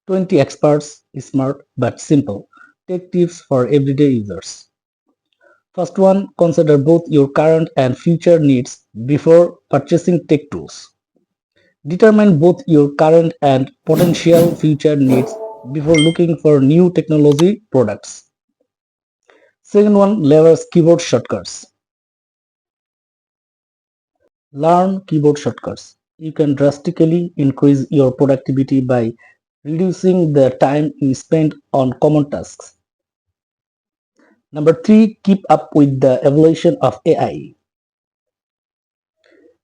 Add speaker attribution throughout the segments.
Speaker 1: 20 experts, smart but simple tech tips for everyday users. First one, consider both your current and future needs before purchasing tech tools. Determine both your current and potential future needs before looking for new technology products. Second one, leverage keyboard shortcuts. Learn keyboard shortcuts. You can drastically increase your productivity by reducing the time you spend on common tasks. Number three, keep up with the evolution of AI.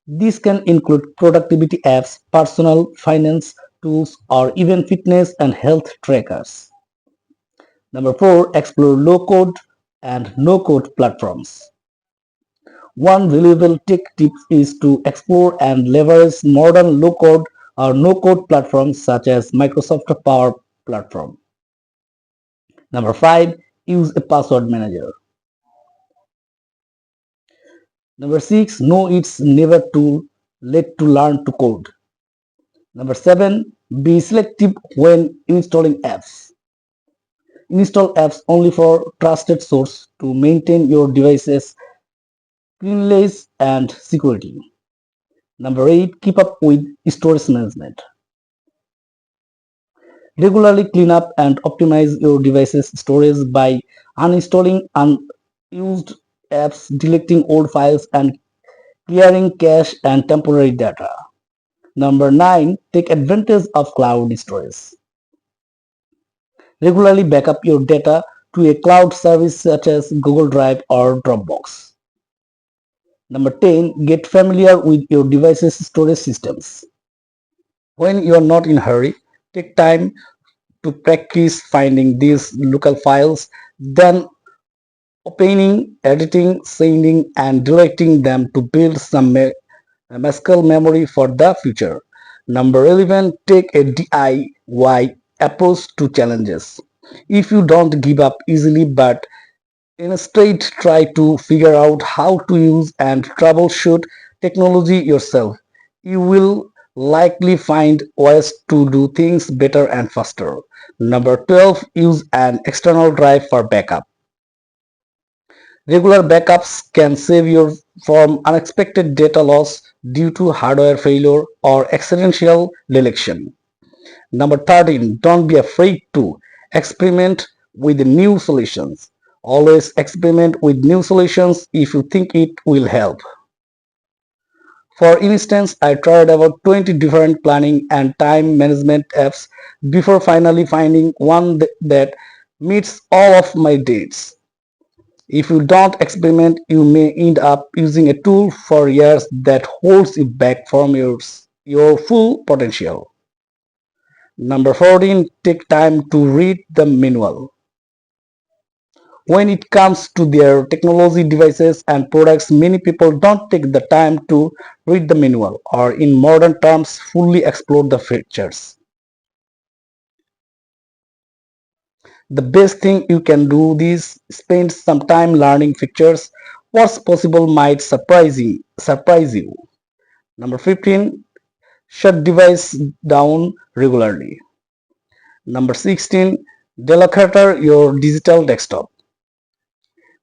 Speaker 1: This can include productivity apps, personal finance tools, or even fitness and health trackers. Number four, explore low code and no code platforms. One valuable tech tip is to explore and leverage modern low code or no code platforms such as Microsoft Power Platform. Number five, use a password manager. Number six, know it's never too late to learn to code. Number seven, be selective when installing apps. Install apps only for trusted source to maintain your device's cleanliness and security. Number eight, keep up with storage management. Regularly clean up and optimize your device's storage by uninstalling unused apps, deleting old files, and clearing cache and temporary data. Number 9. Take advantage of cloud storage. Regularly backup your data to a cloud service such as Google Drive or Dropbox. Number 10. Get familiar with your device's storage systems. When you are not in a hurry, take time to practice finding these local files, then opening, editing, sending, and deleting them to build some muscle memory for the future. Number 11, take a DIY approach to challenges. If you don't give up easily but instead try to figure out how to use and troubleshoot technology yourself, you will likely find ways to do things better and faster. Number 12, use an external drive for backup. Regular backups can save you from unexpected data loss due to hardware failure or accidental deletion. Number 13, don't be afraid to experiment with new solutions. Always experiment with new solutions if you think it will help. For instance, I tried about 20 different planning and time management apps before finally finding one that meets all of my needs. If you don't experiment, you may end up using a tool for years that holds you back from your full potential. Number 14, take time to read the manual. When it comes to their technology devices and products, many people don't take the time to read the manual or, in modern terms, fully explore the features. The best thing you can do is spend some time learning features. What's possible might surprise you. Number 15, shut device down regularly. Number 16, declutter your digital desktop.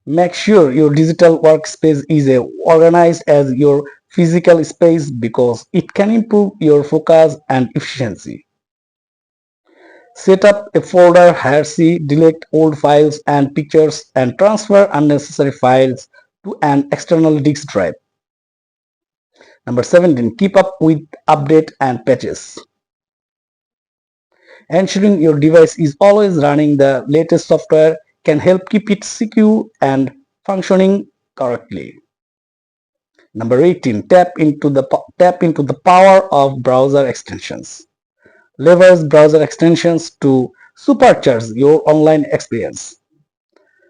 Speaker 1: Make sure your digital workspace is as organized as your physical space because it can improve your focus and efficiency. Set up a folder hierarchy, delete old files and pictures, and transfer unnecessary files to an external disk drive. Number 17. Keep up with update and patches. Ensuring your device is always running the latest software can help keep it secure and functioning correctly. Number 18. Tap into the power of browser extensions. Leverage browser extensions to supercharge your online experience.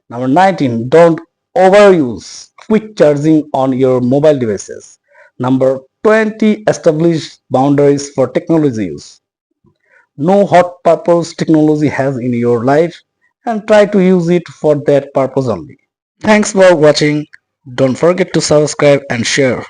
Speaker 1: Number 19. Don't overuse quick charging on your mobile devices. Number 20. Establish boundaries for technology use. Know what purpose technology has in your life and try to use it for that purpose only. Thanks for watching. Don't forget to subscribe and share.